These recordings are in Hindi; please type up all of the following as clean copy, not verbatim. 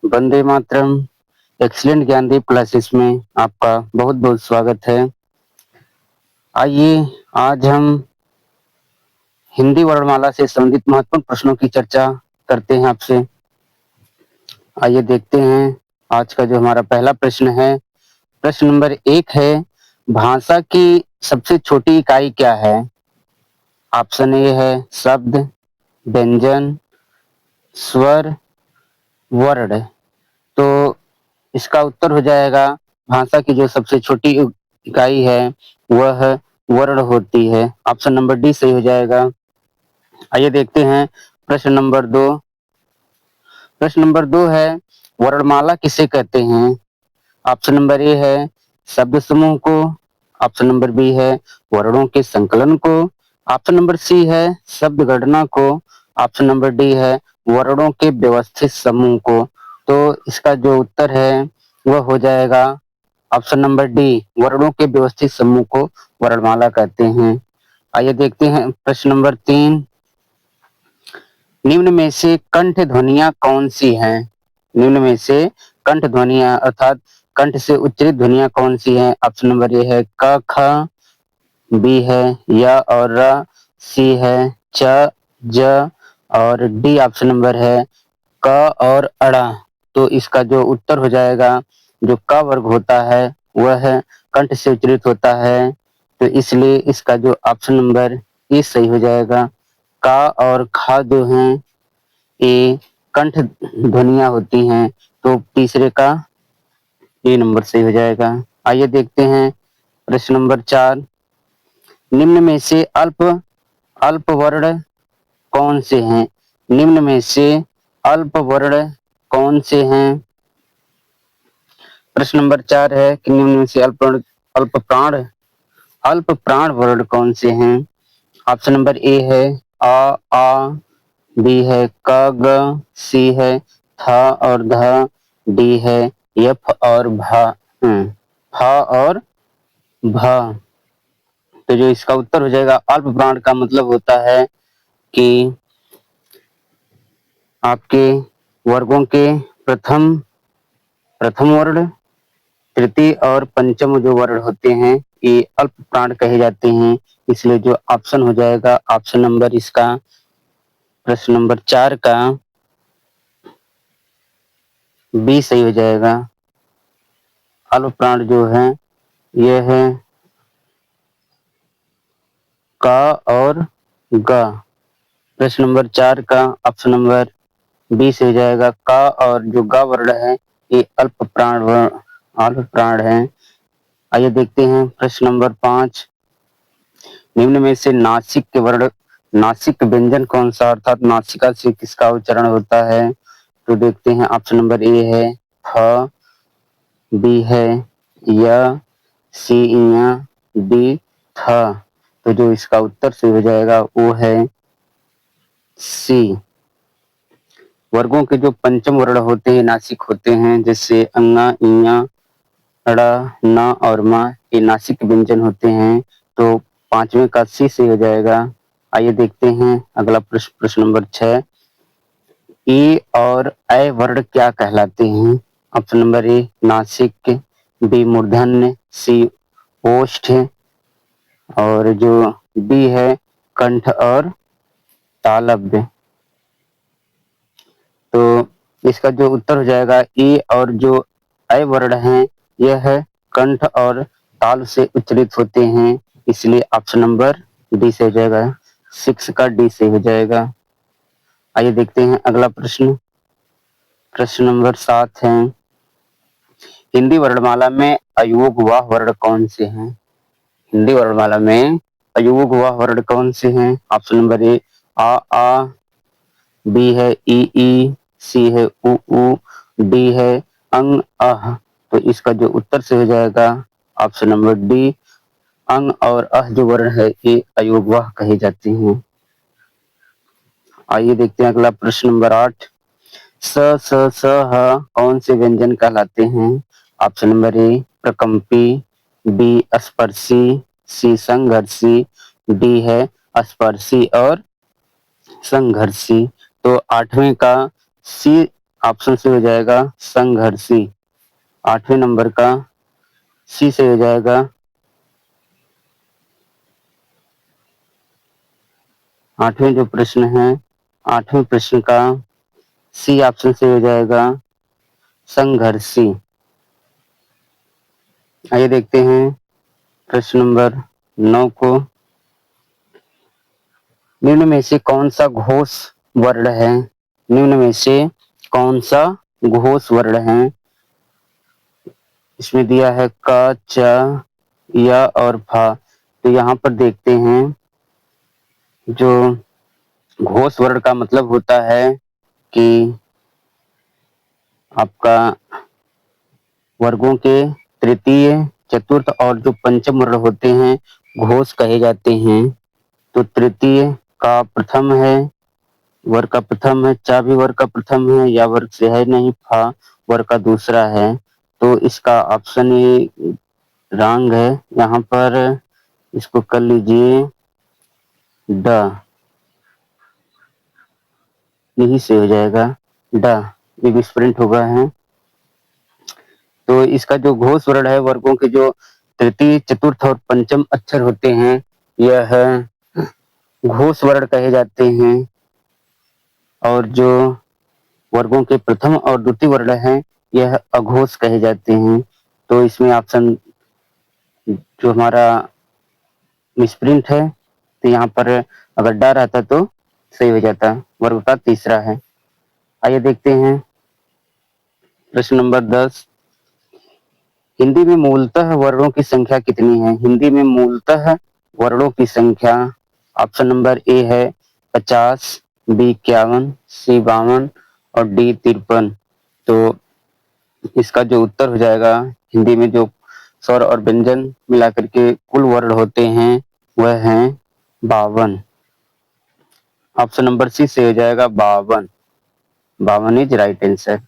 वंदे मातरम। एक्सीलेंट ज्ञानदीप क्लासेस में आपका बहुत बहुत स्वागत है। आइए आज हम हिंदी वर्णमाला से संबंधित महत्वपूर्ण प्रश्नों की चर्चा करते हैं आपसे। आइए देखते हैं आज का जो हमारा पहला प्रश्न है। प्रश्न नंबर 1 है, भाषा की सबसे छोटी इकाई क्या है? ऑप्शन ए है शब्द, व्यंजन, स्वर, वर्ण। तो इसका उत्तर हो जाएगा भाषा की जो सबसे छोटी इकाई है वह वर्ण होती है। ऑप्शन नंबर डी सही हो जाएगा। आइए देखते हैं प्रश्न नंबर 2। प्रश्न नंबर 2 है, वर्णमाला किसे कहते हैं? ऑप्शन नंबर ए है शब्द समूह को। ऑप्शन नंबर बी है वर्णों के संकलन को। ऑप्शन नंबर सी है शब्द गणना को। ऑप्शन नंबर डी है वर्णों के व्यवस्थित समूह को। तो इसका जो उत्तर है वह हो जाएगा ऑप्शन नंबर डी, वर्णों के व्यवस्थित समूह को वर्णमाला कहते हैं। आइए देखते हैं प्रश्न नंबर 3। निम्न में से कंठ ध्वनियां कौन सी हैं? निम्न में से कंठ ध्वनियां अर्थात कंठ से उच्चारित ध्वनियां कौन सी हैं? ऑप्शन नंबर ए है क ख, बी है य और र, सी है च ज और डी ऑप्शन नंबर है क और अड़ा। तो इसका जो उत्तर हो जाएगा, जो क वर्ग होता है वह कंठ से उच्चारित होता है, तो इसलिए इसका जो ऑप्शन नंबर ए सही हो जाएगा। का और खा जो हैं ये कंठ ध्वनियां होती हैं, तो तीसरे का ए नंबर सही हो जाएगा। आइए देखते हैं प्रश्न नंबर 4। निम्न में से अल्प वर्ण कौन से हैं? निम्न में से अल्प वर्ण कौन से हैं? प्रश्न नंबर 4 है कि निम्न में से अल्प प्राण वर्ण कौन से हैं? ऑप्शन नंबर ए है आ, बी है क ग, सी है थ और ध, डी है यफ और फ और भ। तो जो इसका उत्तर हो जाएगा, अल्प प्राण का मतलब होता है कि आपके वर्गों के प्रथम वर्ण, तृतीय और पंचम जो वर्ण होते हैं ये अल्प प्राण कहे जाते हैं। इसलिए जो ऑप्शन हो जाएगा, ऑप्शन नंबर इसका प्रश्न नंबर 4 का बी सही हो जाएगा। अल्प प्राण जो है यह है क और ग। प्रश्न नंबर 4 का ऑप्शन नंबर बी से हो जाएगा। क और जो ग वर्ण है ये अल्प प्राण है। आइए देखते हैं प्रश्न नंबर 5। निम्न में से नासिक व्यंजन कौन सा अर्थात नासिका से किसका उच्चारण होता है? तो देखते हैं ऑप्शन नंबर ए है फ, बी है य, सी इया, डी थ। तो जो इसका उत्तर से हो जाएगा वो है सी। वर्गों के जो पंचम वर्ण होते हैं नासिक होते हैं, जैसे अंगा इया ड़ न और म, ये नासिक व्यंजन होते हैं। तो पांचवें का सी से हो जाएगा। आइए देखते हैं अगला प्रश्न नंबर 6। ई और ऐ वर्ण क्या कहलाते हैं? ऑप्शन नंबर ए नासिक, बी मूर्धन्य, सी ओष्ठ और जो डी है कंठ और तालव्य। तो इसका जो उत्तर हो जाएगा ई और जो ऐ वर्ण है यह कंठ और ताल से उच्चारित होते हैं, इसलिए ऑप्शन नंबर डी से हो जाएगा। 6 का डी से हो जाएगा। आइए देखते हैं अगला प्रश्न। प्रश्न नंबर 7 है, हिंदी वर्णमाला में अयोग वाह वर्ण कौन से हैं? हिंदी वर्णमाला में अयोग वाह वर्ण कौन से हैं? ऑप्शन नंबर ए आ, बी है ई, सी है उ, डी है अंग अह। तो इसका जो उत्तर से हो जाएगा ऑप्शन नंबर डी, अंग और अह जो वर्ण है ये अयोग वाह कहे जाते हैं। आइए देखते हैं अगला प्रश्न नंबर 8। स ह कौन से व्यंजन कहलाते हैं? ऑप्शन नंबर ए प्रकंपी, बी स्पर्शी, सी संघर्षी, डी है स्पर्शी और संघर्षी। तो आठवें का सी ऑप्शन से हो जाएगा संघर्षी। 8वें नंबर का सी से हो जाएगा 8वें जो प्रश्न है 8वें प्रश्न का सी ऑप्शन से हो जाएगा संघर्षी। आइए देखते हैं प्रश्न नंबर 9 को। निम्न में से कौन सा घोष वर्ण है? निम्न में से कौन सा घोष वर्ण है? इसमें दिया है क, च, या और फा। तो यहाँ पर देखते हैं जो घोष वर्ण का मतलब होता है कि आपका वर्गों के तृतीय, चतुर्थ और जो पंचम वर्ण होते हैं घोष कहे जाते हैं। तो तृतीय का प्रथम है, वर्ग का प्रथम है, चा भी वर्ग का प्रथम है, या वर्ग से है नहीं, फा वर्ग का दूसरा है। तो इसका ऑप्शन ये रॉन्ग है। यहाँ पर इसको कर लीजिए ड, यही से हो जाएगा ड, ये विस्फोट होगा है। तो इसका जो घोष वर्ण है वर्गों के जो तृतीय, चतुर्थ और पंचम अक्षर होते हैं यह घोष वर्ण कहे जाते हैं, और जो वर्गों के प्रथम और द्वितीय वर्ण हैं यह अघोष कहे जाते हैं। तो इसमें ऑप्शन जो हमारा मिसप्रिंट है, तो यहाँ पर अगर डा रहता तो सही हो जाता। वर्ग का तीसरा है। आइए देखते हैं प्रश्न नंबर 10। हिंदी में मूलतः वर्णों की संख्या कितनी है? हिंदी में मूलतः वर्णों की संख्या ऑप्शन नंबर ए है 50, बी 51, सी 52 और डी 53। तो इसका जो उत्तर हो जाएगा हिंदी में जो स्वर और व्यंजन मिलाकर के कुल वर्ण होते हैं वह हैं 52। ऑप्शन नंबर सी से हो जाएगा 52। 52 इज राइट आंसर।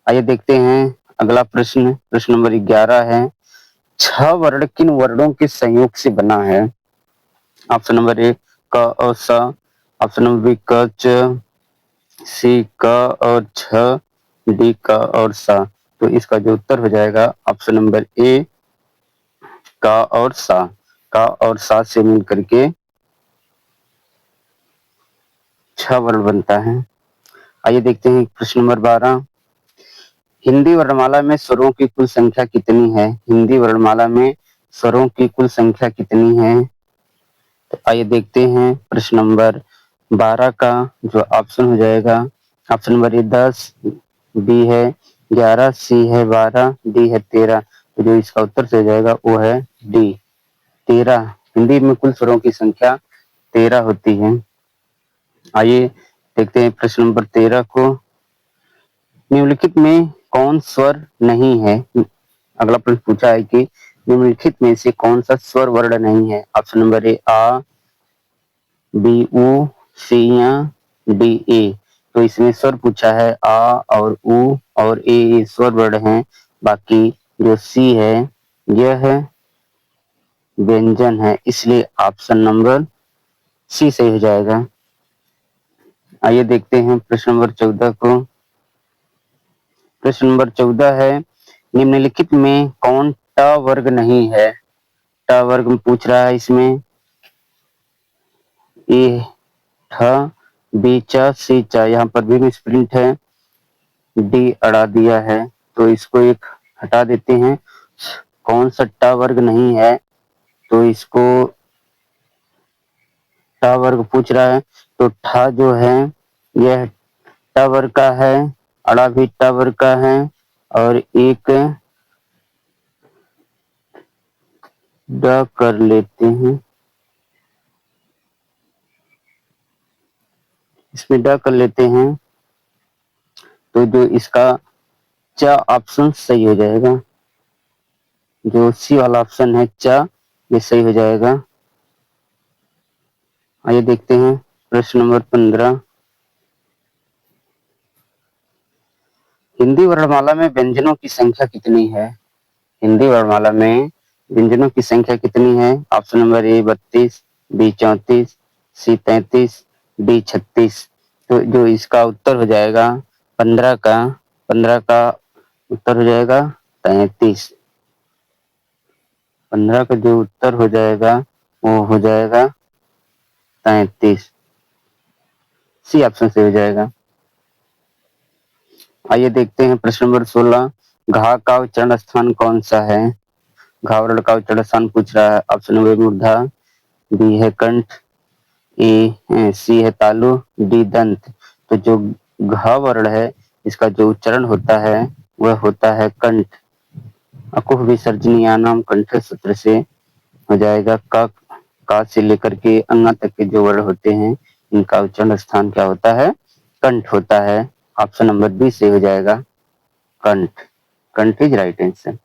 आइए देखते हैं अगला प्रश्न। प्रश्न नंबर 11 है, 6 वर्ण किन वर्णों के संयोग से बना है? ऑप्शन नंबर ए क और स, ऑप्शन नंबर बी क च, सी क और छ, डी क और सा। तो इसका जो उत्तर हो जाएगा ऑप्शन नंबर ए क और सा। क और सा से मिल करके 6 वर्ण बनता है। आइए देखते हैं प्रश्न नंबर 12। हिंदी वर्णमाला में स्वरों की कुल संख्या कितनी है? हिंदी वर्णमाला में स्वरों की कुल संख्या कितनी है? तो आइए देखते हैं प्रश्न नंबर 12 का जो ऑप्शन हो जाएगा। ऑप्शन नंबर ए 10, बी है 11, सी है 12, डी है 13। तो जो इसका उत्तर से हो जाएगा वो है डी 13। हिंदी में कुल स्वरों की संख्या 13 होती है। आइए देखते हैं प्रश्न नंबर 13 को। निम्नलिखित में कौन स्वर नहीं है? अगला प्रश्न पूछा है कि निम्नलिखित में से कौन सा स्वर वर्ण नहीं है? ऑप्शन नंबर ए आ, बी उ, सी या डी ए। तो इसमें स्वर पूछा है आ और उ और ए स्वर वर्ण हैं। बाकी जो सी है यह व्यंजन है, इसलिए ऑप्शन नंबर सी सही हो जाएगा। आइए देखते हैं प्रश्न नंबर 14 को। प्रश्न नंबर 14 है, निम्नलिखित में कौन ट वर्ग नहीं है? ट वर्ग में पूछ रहा है इसमें ए ठ, बी च, सी च। यहाँ पर भी मिसप्रिंट है, डी अड़ा दिया है। तो इसको एक हटा देते हैं। कौन सा ट वर्ग नहीं है? तो इसको ट वर्ग पूछ रहा है, तो ठ जो है यह ट वर्ग का है, अड़ा भी ट वर्ग का है, और एक ड कर लेते हैं, इसमें ड कर लेते हैं। तो जो इसका च ऑप्शन सही हो जाएगा। जो सी वाला ऑप्शन है च, ये सही हो जाएगा। आइए देखते हैं प्रश्न नंबर 15। हिंदी वर्णमाला में व्यंजनों की संख्या कितनी है? हिंदी वर्णमाला में व्यंजनों की संख्या कितनी है? Option number A 32, B 34, C 33, D 36। तो जो इसका उत्तर हो जाएगा 15 का उत्तर हो जाएगा 33। 15 का जो उत्तर हो जाएगा वो हो जाएगा 33। सी ऑप्शन से हो जाएगा। आइए देखते हैं प्रश्न नंबर 16। घा का उच्चारण स्थान कौन सा है? घा वर्ण का उच्चारण स्थान पूछ रहा है। ऑप्शन नंबर मूर्धा, बी है कंठ, ए सी है तालु, डी दंत। तो जो घ वर्ण है इसका जो उच्चारण होता है वह होता है कंठ। अकुह विसर्जनीयानाम कंठ सूत्र से हो जाएगा का से लेकर के अंगा तक के जो वर्ण होते हैं इनका उच्चारण स्थान क्या होता है? कंठ होता है। ऑप्शन नंबर बी से हो जाएगा कंठ। कंठ इज राइट आंसर।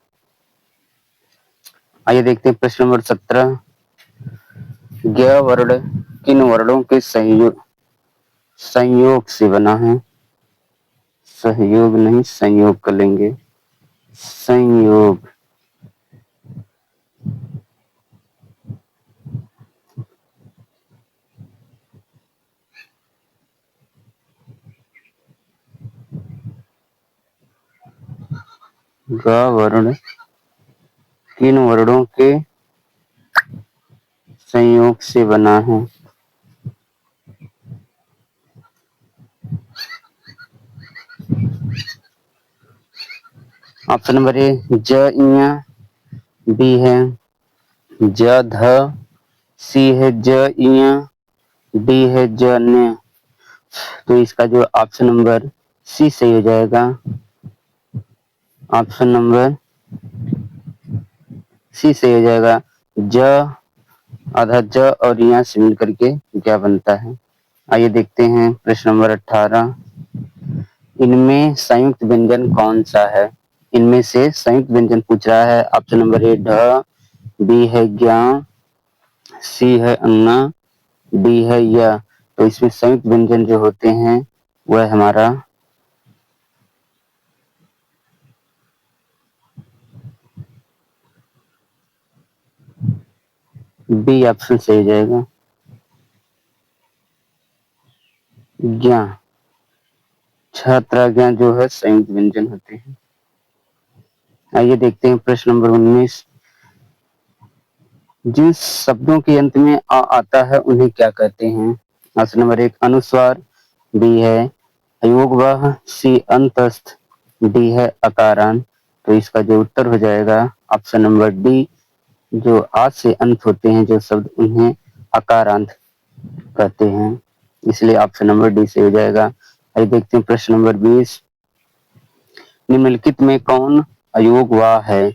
आइए देखते हैं प्रश्न नंबर 17। ज्ञ वर्ण किन वर्णों के संयोग से बना है? सहयोग नहीं, संयोग कर लेंगे। संयोग। ग वर्ण किन वर्णों के संयोग से बना है? ऑप्शन नंबर ए ज इया, बी है ज ध, सी है ज इया, डी है ज न। तो इसका जो ऑप्शन नंबर सी सही हो जाएगा। ऑप्शन नंबर सी सही हो जाएगा। ज आधा ज और यहाँ से मिल करके क्या बनता है। आइए देखते हैं प्रश्न नंबर 18। इनमें संयुक्त व्यंजन कौन सा है? इनमें से संयुक्त व्यंजन पूछ रहा है। ऑप्शन नंबर ए ढ, बी है ज्ञ, सी है अन्ना, डी है य। तो इसमें संयुक्त व्यंजन जो होते हैं वह हमारा बी ऑप्शन से हो जाएगा ज्ञ। छात्राज्ञा जो है संयुक्त व्यंजन होते हैं। आइए देखते हैं प्रश्न नंबर 19। जिन शब्दों के अंत में आ आता है उन्हें क्या कहते हैं? ऑप्शन नंबर 1 अनुस्वार, बी है अयोगवाह, सी अंतस्थ, डी है अकारांत। तो इसका जो उत्तर हो जाएगा ऑप्शन नंबर डी, जो आ से अंत होते हैं जो शब्द उन्हें अकारांत कहते हैं, इसलिए ऑप्शन नंबर डी से हो जाएगा। आइए देखते हैं प्रश्न नंबर 20। निम्नलिखित में कौन अयोगवाह है?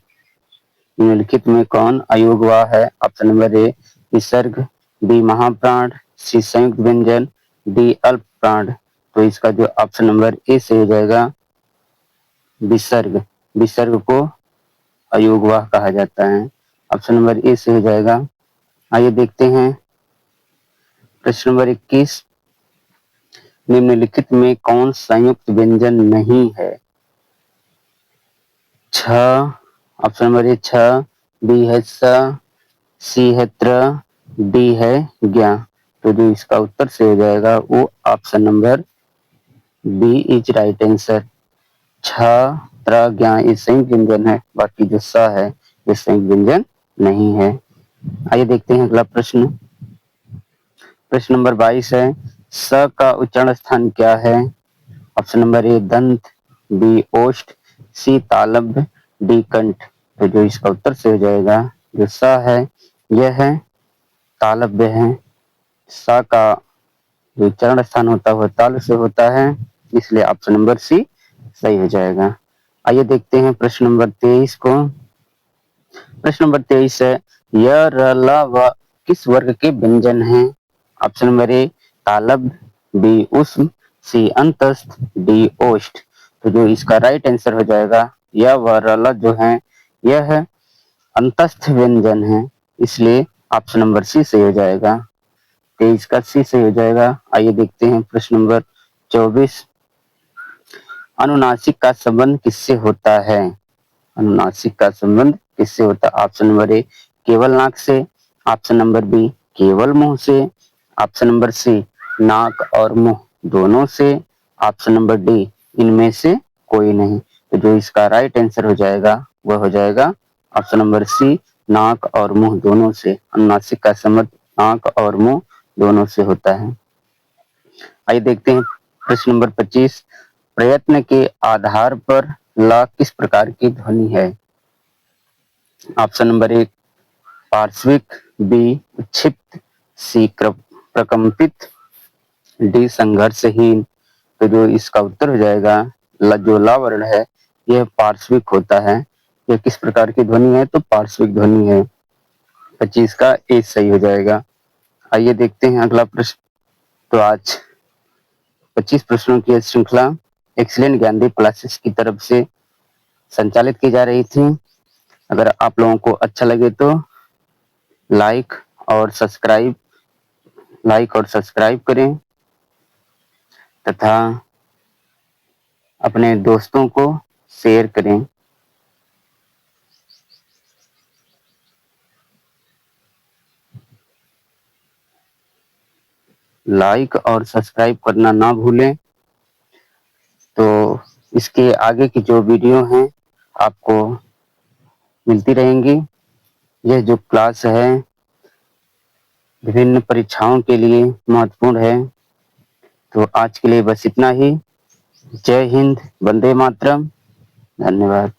निम्नलिखित में कौन अयोगवाह है? ऑप्शन नंबर ए विसर्ग, बी महाप्राण, सी संयुक्त व्यंजन, डी अल्प प्राण। तो इसका जो ऑप्शन नंबर ए से हो जाएगा विसर्ग। विसर्ग को अयोगवाह कहा जाता है। ऑप्शन नंबर ए से हो जाएगा। आइए देखते हैं प्रश्न नंबर 21। निम्नलिखित में कौन संयुक्त व्यंजन नहीं है? छ, ऑप्शन नंबर ए छ, बी है स, सी है त्र, डी है ज्ञ। तो जो इसका उत्तर से हो जाएगा वो option number B is right answer. छ, त्र, ज्ञ ये संयुक्त व्यंजन है, बाकी जो स है ये संयुक्त व्यंजन नहीं है। आइए देखते हैं अगला प्रश्न। प्रश्न नंबर 22 है स का उच्चारण स्थान क्या है? ऑप्शन नंबर ए दंत, बी ओष्ठ, सी तालव्य, डी कंठ। तो जो इसका उत्तर से हो जाएगा जो स है यह है तालव्य है। स का जो उच्चारण स्थान होता है वह ताल से होता है, इसलिए ऑप्शन नंबर सी सही हो जाएगा। आइए देखते हैं प्रश्न नंबर 23 को। प्रश्न नंबर 23 है य र ल व किस वर्ग के व्यंजन हैं? ऑप्शन नंबर ए तालव्य, बी उष्म, सी अंतस्थ, डी ओष्ठ। तो जो इसका राइट आंसर हो जाएगा य व र ल जो है यह है अंतस्थ व्यंजन है, इसलिए ऑप्शन नंबर सी से हो जाएगा। 23 का सी से हो जाएगा। आइए देखते हैं प्रश्न नंबर 24। अनुनासिक का संबंध किससे होता है? अनुनासिक का संबंध किससे होता है? ऑप्शन नंबर ए केवल नाक से, ऑप्शन नंबर बी केवल मुंह से, ऑप्शन नंबर सी नाक और मुंह दोनों से, ऑप्शन नंबर डी इनमें से कोई नहीं। तो जो इसका राइट आंसर हो जाएगा वह हो जाएगा ऑप्शन नंबर सी, नाक और मुंह दोनों से। अनुनासिक का संबंध नाक और मुंह दोनों से होता है। आइए देखते हैं प्रश्न नंबर 25। प्रयत्न के आधार पर ल किस प्रकार की ध्वनि है? ऑप्शन नंबर 1 पार्श्विक, बी उच्छिप्त, सी प्रकंपित, डी संघर्षहीन। तो जो इसका उत्तर हो जाएगा जो ला वर्ण है यह पार्श्विक होता है। यह किस प्रकार की ध्वनि है? तो पार्श्विक ध्वनि है। 25 का ए सही हो जाएगा। आइए देखते हैं अगला प्रश्न। तो आज 25 प्रश्नों की श्रृंखला एक्सीलेंट ज्ञानदीप क्लासेस की तरफ से संचालित की जा रही थी। अगर आप लोगों को अच्छा लगे तो लाइक और सब्सक्राइब करें तथा अपने दोस्तों को शेयर करें। लाइक और सब्सक्राइब करना ना भूलें। तो इसके आगे की जो वीडियो हैं आपको मिलती रहेंगी। यह जो क्लास है विभिन्न परीक्षाओं के लिए महत्वपूर्ण है। तो आज के लिए बस इतना ही। जय हिंद, वंदे मातरम, धन्यवाद।